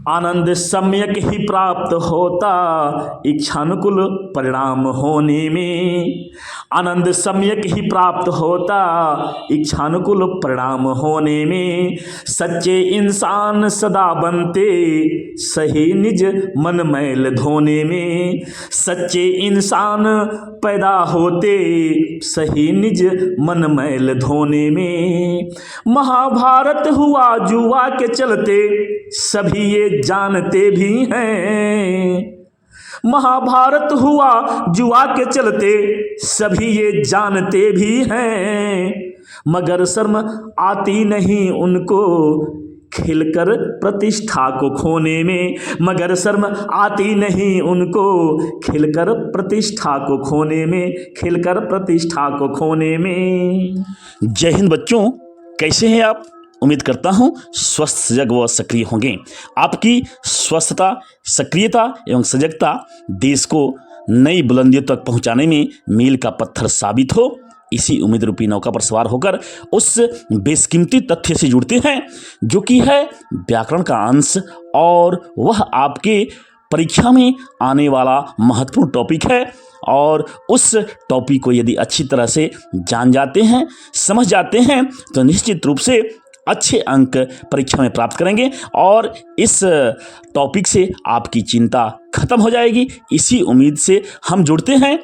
आनंद सम्यक ही प्राप्त होता इच्छानुकूल परिणाम होने में। आनंद सम्यक ही प्राप्त होता इच्छानुकूल परिणाम होने में। सच्चे इंसान सदा बनते सही निज मन मैल धोने में। सच्चे इंसान पैदा होते सही निज मन मैल धोने में। महाभारत हुआ जुआ के चलते सभी ये जानते भी हैं। महाभारत हुआ जुआ के चलते सभी ये जानते भी हैं। मगर शर्म आती नहीं उनको खिलकर प्रतिष्ठा को खोने में। मगर शर्म आती नहीं उनको खिलकर प्रतिष्ठा को खोने में। खिलकर प्रतिष्ठा को खोने में। जय हिंद बच्चों, कैसे हैं आप? उम्मीद करता हूं स्वस्थ, सजग व सक्रिय होंगे। आपकी स्वस्थता, सक्रियता एवं सजगता देश को नई बुलंदियों तक पहुंचाने में मील का पत्थर साबित हो। इसी उम्मीद रूपी नौका पर सवार होकर उस बेशकीमती तथ्य से जुड़ते हैं जो कि है व्याकरण का अंश, और वह आपके परीक्षा में आने वाला महत्वपूर्ण टॉपिक है। और उस टॉपिक को यदि अच्छी तरह से जान जाते हैं, समझ जाते हैं, तो निश्चित रूप से अच्छे अंक परीक्षा में प्राप्त करेंगे और इस टॉपिक से आपकी चिंता खत्म हो जाएगी। इसी उम्मीद से हम जुड़ते हैं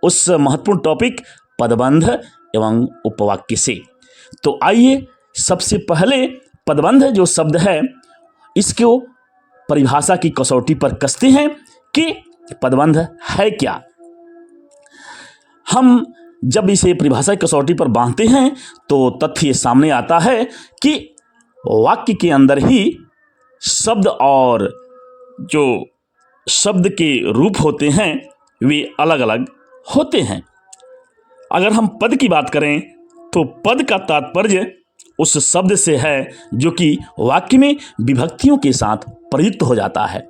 उस महत्वपूर्ण टॉपिक पदबंध एवं उपवाक्य से। तो आइए सबसे पहले पदबंध जो शब्द है इसको परिभाषा की कसौटी पर कसते हैं कि पदबंध है क्या। हम जब इसे परिभाषा की कसौटी पर बांधते हैं तो तथ्य सामने आता है कि वाक्य के अंदर ही शब्द और जो शब्द के रूप होते हैं वे अलग अलग होते हैं। अगर हम पद की बात करें तो पद का तात्पर्य उस शब्द से है जो कि वाक्य में विभक्तियों के साथ प्रयुक्त हो जाता है।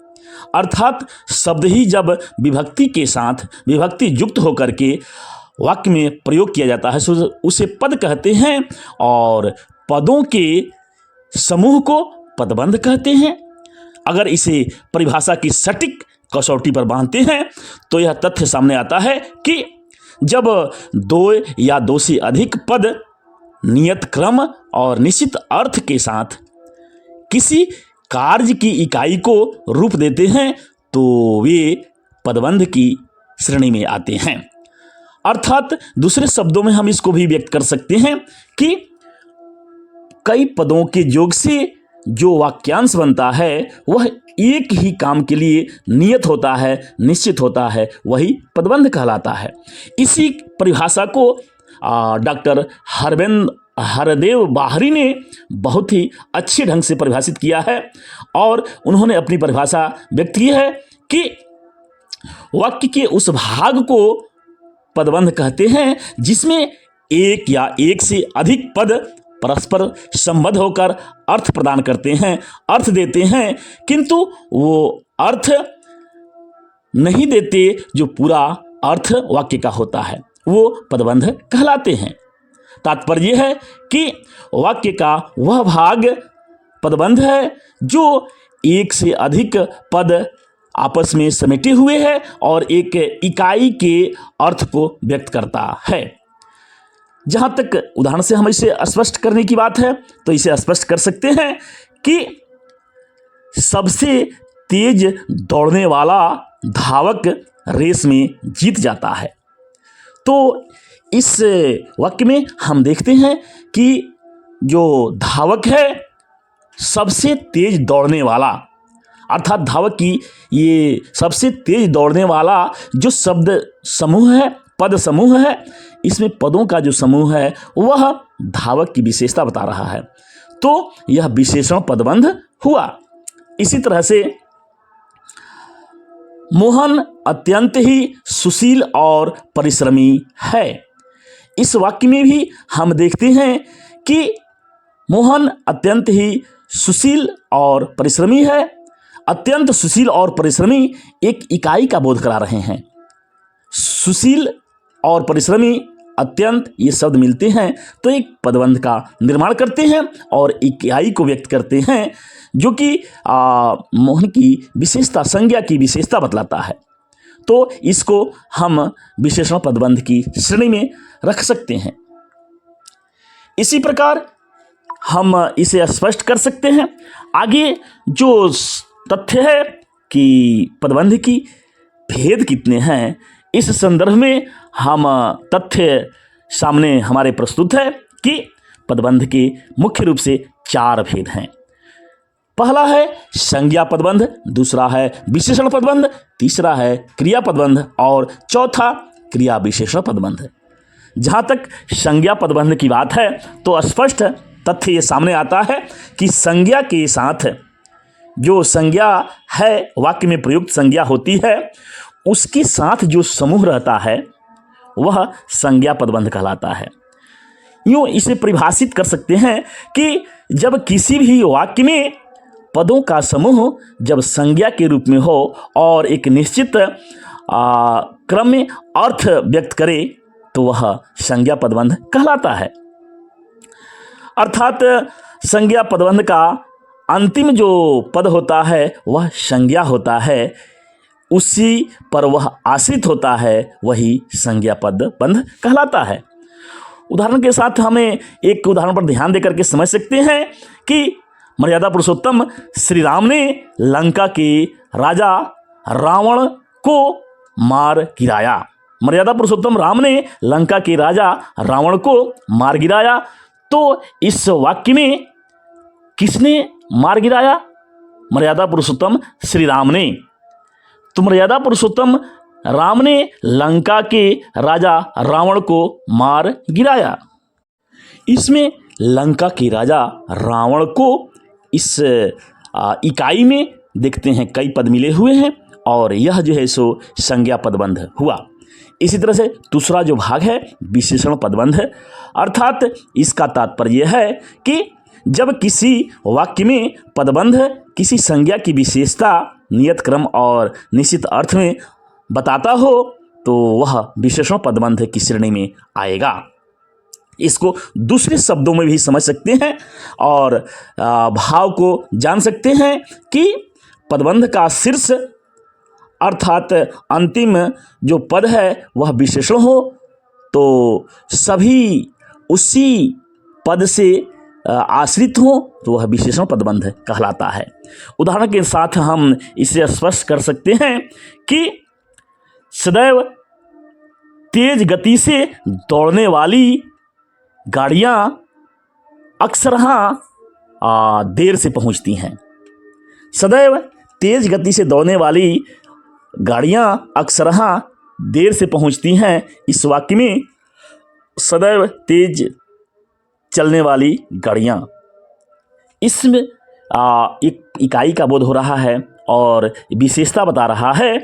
अर्थात शब्द ही जब विभक्ति के साथ विभक्ति युक्त होकर के वाक्य में प्रयोग किया जाता है उसे पद कहते हैं, और पदों के समूह को पदबंध कहते हैं। अगर इसे परिभाषा की सटीक कसौटी पर बांधते हैं तो यह तथ्य सामने आता है कि जब दो या दो से अधिक पद नियत क्रम और निश्चित अर्थ के साथ किसी कार्य की इकाई को रूप देते हैं तो वे पदबंध की श्रेणी में आते हैं। अर्थात दूसरे शब्दों में हम इसको भी व्यक्त कर सकते हैं कि कई पदों के योग से जो वाक्यांश बनता है वह एक ही काम के लिए नियत होता है, निश्चित होता है, वही पदबंध कहलाता है। इसी परिभाषा को डॉक्टर हरदेव बाहरी ने बहुत ही अच्छे ढंग से परिभाषित किया है और उन्होंने अपनी परिभाषा व्यक्त की है कि वाक्य के उस भाग को पदबंध कहते हैं जिसमें एक या एक से अधिक पद परस्पर संबद्ध होकर अर्थ प्रदान करते हैं, अर्थ देते हैं, किंतु वो अर्थ नहीं देते जो पूरा अर्थ वाक्य का होता है, वो पदबंध कहलाते हैं। तात्पर्य है कि वाक्य का वह भाग पदबंध है जो एक से अधिक पद आपस में समेटे हुए है और एक इकाई के अर्थ को व्यक्त करता है। जहां तक उदाहरण से हम इसे स्पष्ट करने की बात है तो इसे स्पष्ट कर सकते हैं कि सबसे तेज दौड़ने वाला धावक रेस में जीत जाता है। तो इस वाक्य में हम देखते हैं कि जो धावक है सबसे तेज दौड़ने वाला, अर्थात धावक की ये सबसे तेज दौड़ने वाला जो शब्द समूह है, पद समूह है, इसमें पदों का जो समूह है वह धावक की विशेषता बता रहा है, तो यह विशेषण पदबंध हुआ। इसी तरह से मोहन अत्यंत ही सुशील और परिश्रमी है। इस वाक्य में भी हम देखते हैं कि मोहन अत्यंत ही सुशील और परिश्रमी है। अत्यंत सुशील और परिश्रमी एक इकाई का बोध करा रहे हैं। सुशील और परिश्रमी अत्यंत ये शब्द मिलते हैं तो एक पदबंध का निर्माण करते हैं और इकाई को व्यक्त करते हैं, जो कि मोहन की विशेषता, संज्ञा की विशेषता बतलाता है। तो इसको हम विशेषण पदबंध की श्रेणी में रख सकते हैं। इसी प्रकार हम इसे स्पष्ट कर सकते हैं। आगे जो तथ्य है कि पदबंध की भेद कितने हैं, इस संदर्भ में हम तथ्य सामने हमारे प्रस्तुत है कि पदबंध के मुख्य रूप से 4 भेद हैं। पहला है संज्ञा पदबंध, दूसरा है विशेषण पदबंध, तीसरा है क्रिया पदबंध और चौथा क्रिया विशेषण पदबंध। जहाँ तक संज्ञा पदबंध की बात है तो स्पष्ट तथ्य ये सामने आता है कि संज्ञा के साथ जो संज्ञा है, वाक्य में प्रयुक्त संज्ञा होती है, उसके साथ जो समूह रहता है वह संज्ञा पदबंध कहलाता है। यूँ इसे परिभाषित कर सकते हैं कि जब किसी भी वाक्य में पदों का समूह जब संज्ञा के रूप में हो और एक निश्चित क्रम में अर्थ व्यक्त करे तो वह संज्ञा पदबंध कहलाता है। अर्थात संज्ञा पदबंध का अंतिम जो पद होता है वह संज्ञा होता है, उसी पर वह आश्रित होता है, वही संज्ञा पदबंध कहलाता है। उदाहरण के साथ हमें एक उदाहरण पर ध्यान देकर के समझ सकते हैं कि मर्यादा पुरुषोत्तम श्री राम ने लंका के राजा रावण को मार गिराया। मर्यादा पुरुषोत्तम राम ने लंका के राजा रावण को मार गिराया। तो इस वाक्य में किसने मार गिराया? मर्यादा पुरुषोत्तम श्री राम ने। तो मर्यादा पुरुषोत्तम राम ने लंका के राजा रावण को मार गिराया। इसमें लंका के राजा रावण को इस इकाई में देखते हैं कई पद मिले हुए हैं और यह जो है सो संज्ञा पदबंध हुआ। इसी तरह से दूसरा जो भाग है विशेषण पदबंध है, अर्थात इसका तात्पर्य है कि जब किसी वाक्य में पदबंध किसी संज्ञा की विशेषता नियत क्रम और निश्चित अर्थ में बताता हो तो वह विशेषण पदबंध की श्रेणी में आएगा। इसको दूसरे शब्दों में भी समझ सकते हैं और भाव को जान सकते हैं कि पदबंध का शीर्ष अर्थात अंतिम जो पद है वह विशेषण हो तो सभी उसी पद से आश्रित हो तो वह विशेषण पदबंध कहलाता है। उदाहरण के साथ हम इसे स्पष्ट कर सकते हैं कि सदैव तेज गति से दौड़ने वाली गाड़ियाँ अक्सर देर से पहुंचती हैं। सदैव तेज गति से दौड़ने वाली गाड़ियाँ अक्सर देर से पहुंचती हैं। इस वाक्य में सदैव तेज चलने वाली गाड़ियाँ, इसमें एक इकाई का बोध हो रहा है और विशेषता बता रहा है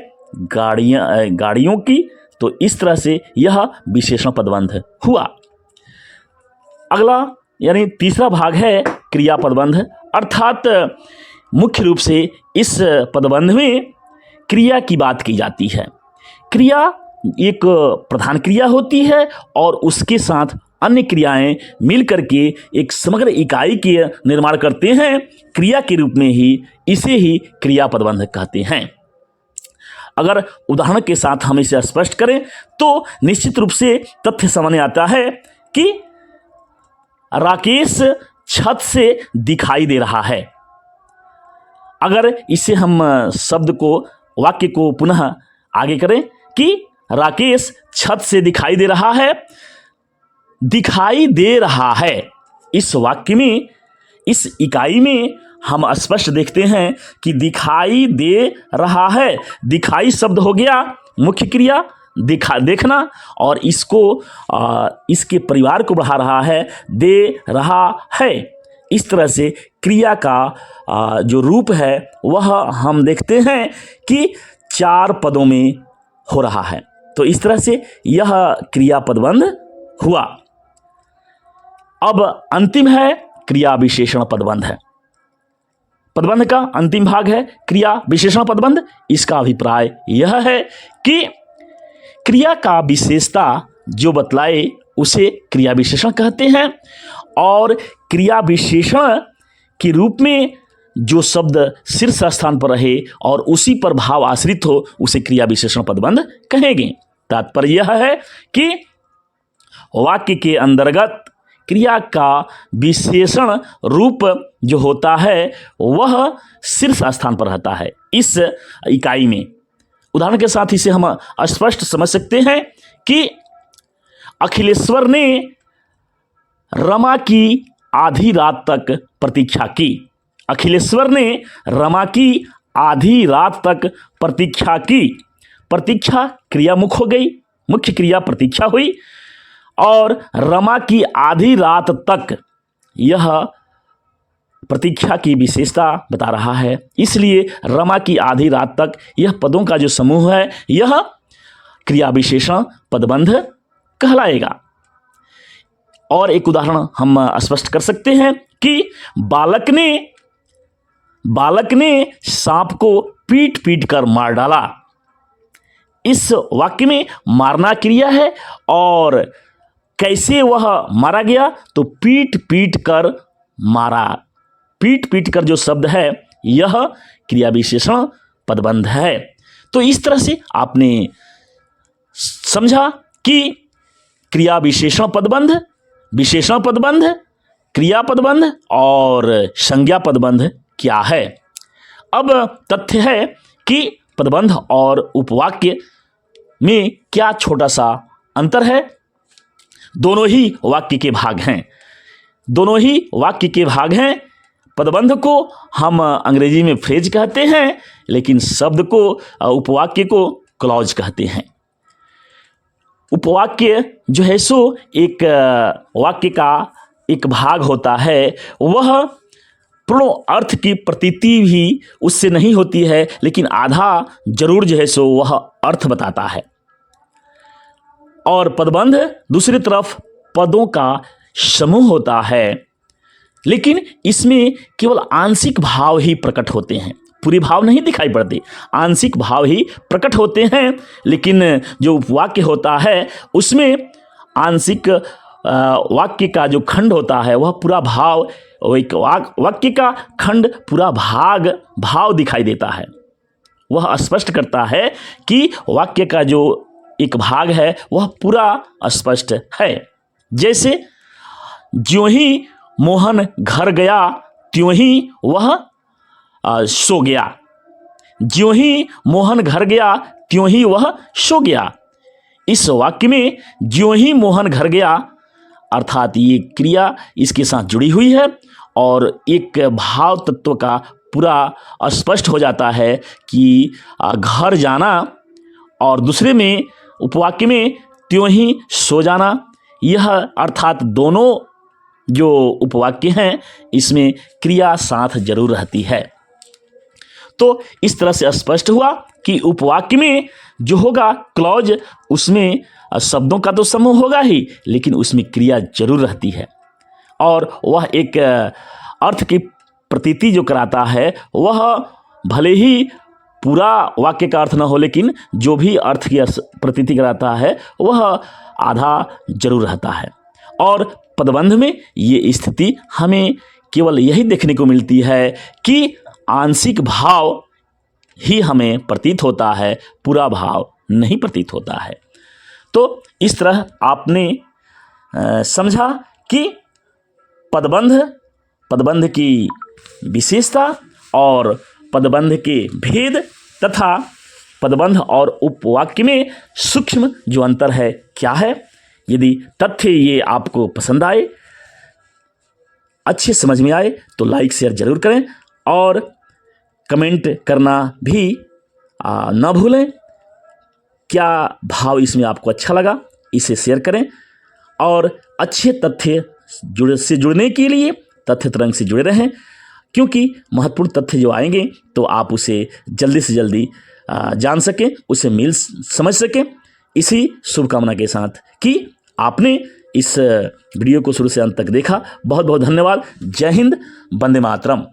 गाड़ियों की। तो इस तरह से यह विशेषण पदबंध हुआ। अगला यानी तीसरा भाग है क्रिया पदबंध, अर्थात मुख्य रूप से इस पदबंध में क्रिया की बात की जाती है। क्रिया एक प्रधान क्रिया होती है और उसके साथ अन्य क्रियाएं मिलकर के एक समग्र इकाई के निर्माण करते हैं। क्रिया के रूप में ही इसे ही क्रिया पदबंध कहते हैं। अगर उदाहरण के साथ हम इसे स्पष्ट करें तो निश्चित रूप से तथ्य सामने आता है कि राकेश छत से दिखाई दे रहा है। अगर इसे हम शब्द को वाक्य को पुनः आगे करें कि राकेश छत से दिखाई दे रहा है, दिखाई दे रहा है, इस वाक्य में इस इकाई में हम स्पष्ट देखते हैं कि दिखाई दे रहा है। दिखाई शब्द हो गया मुख्य क्रिया देखना और इसको इसके परिवार को बढ़ा रहा है, दे रहा है। इस तरह से क्रिया का जो रूप है वह हम देखते हैं कि 4 पदों में हो रहा है। तो इस तरह से यह क्रिया पदबंध हुआ। अब अंतिम है क्रिया विशेषण पदबंध है। पदबंध का अंतिम भाग है क्रिया विशेषण पदबंध। इसका अभिप्राय यह है कि क्रिया का विशेषता जो बतलाए उसे क्रिया विशेषण कहते हैं। और क्रिया विशेषण के रूप में जो शब्द शीर्ष स्थान पर रहे और उसी पर भाव आश्रित हो उसे क्रिया विशेषण पदबंध कहेंगे। तात्पर्य यह है कि वाक्य के अंतर्गत क्रिया का विशेषण रूप जो होता है वह शीर्ष स्थान पर रहता है। इस इकाई में उदाहरण के साथ इसे हम स्पष्ट समझ सकते हैं कि अखिलेश्वर ने रमा की आधी रात तक प्रतीक्षा की। अखिलेश्वर ने रमा की आधी रात तक प्रतीक्षा की। प्रतीक्षा क्रिया मुख हो गई, मुख्य क्रिया प्रतीक्षा हुई और रमा की आधी रात तक यह प्रतीक्षा की विशेषता बता रहा है। इसलिए रमा की आधी रात तक यह पदों का जो समूह है यह क्रिया विशेषण पदबंध कहलाएगा। और एक उदाहरण हम स्पष्ट कर सकते हैं कि बालक ने सांप को पीट पीट कर मार डाला। इस वाक्य में मारना क्रिया है और कैसे वह मारा गया तो पीट पीट कर मारा। पीट पीट कर जो शब्द है यह क्रिया विशेषण पदबंध है। तो इस तरह से आपने समझा कि क्रिया विशेषण पदबंध, विशेषण पदबंध, क्रिया पदबंध और संज्ञा पदबंध क्या है। अब तथ्य है कि पदबंध और उपवाक्य में क्या छोटा सा अंतर है। दोनों ही वाक्य के भाग हैं, दोनों ही वाक्य के भाग हैं। पदबंध को हम अंग्रेजी में फ्रेज कहते हैं, लेकिन शब्द को, उपवाक्य को क्लॉज कहते हैं। उपवाक्य जो है सो एक वाक्य का एक भाग होता है, वह पूर्ण अर्थ की प्रतीति भी उससे नहीं होती है, लेकिन आधा जरूर जो है सो वह अर्थ बताता है। और पदबंध दूसरी तरफ पदों का समूह होता है, लेकिन इसमें केवल आंशिक भाव ही प्रकट होते हैं, पूरे भाव नहीं दिखाई पड़ते, आंशिक भाव ही प्रकट होते हैं। लेकिन जो उपवाक्य होता है उसमें आंशिक वाक्य का जो खंड होता है वह पूरा भाव, एक वाक्य का खंड पूरा भाव दिखाई देता है। वह स्पष्ट करता है कि वाक्य का जो एक भाग है वह पूरा स्पष्ट है। जैसे ज्यों ही मोहन घर गया त्यों ही वह सो गया। ज्यों ही मोहन घर गया त्यों ही वह सो गया। इस वाक्य में ज्यों ही मोहन घर गया अर्थात ये क्रिया इसके साथ जुड़ी हुई है और एक भाव तत्व का पूरा स्पष्ट हो जाता है कि घर जाना, और दूसरे में उपवाक्य में त्यों ही सो जाना, यह अर्थात दोनों जो उपवाक्य हैं इसमें क्रिया साथ जरूर रहती है। तो इस तरह से स्पष्ट हुआ कि उपवाक्य में जो होगा क्लॉज, उसमें शब्दों का तो समूह होगा ही, लेकिन उसमें क्रिया जरूर रहती है और वह एक अर्थ की प्रतीति जो कराता है वह भले ही पूरा वाक्य का अर्थ न हो, लेकिन जो भी अर्थ की प्रतीति कराता है वह आधा जरूर रहता है। और पदबंध में ये स्थिति हमें केवल यही देखने को मिलती है कि आंशिक भाव ही हमें प्रतीत होता है, पूरा भाव नहीं प्रतीत होता है। तो इस तरह आपने समझा कि पदबंध की विशेषता और पदबंध के भेद तथा पदबंध और उपवाक्य में सूक्ष्म जो अंतर है क्या है। यदि तथ्य ये आपको पसंद आए, अच्छे समझ में आए तो लाइक शेयर जरूर करें और कमेंट करना भी ना भूलें। क्या भाव इसमें आपको अच्छा लगा इसे शेयर करें और अच्छे तथ्य से जुड़ने के लिए तथ्य तरंग से जुड़े रहें, क्योंकि महत्वपूर्ण तथ्य जो आएंगे तो आप उसे जल्दी से जल्दी जान सकें, उसे समझ सकें। इसी शुभकामना के साथ कि आपने इस वीडियो को शुरू से अंत तक देखा। बहुत बहुत धन्यवाद। जय हिंद, वंदे मातरम।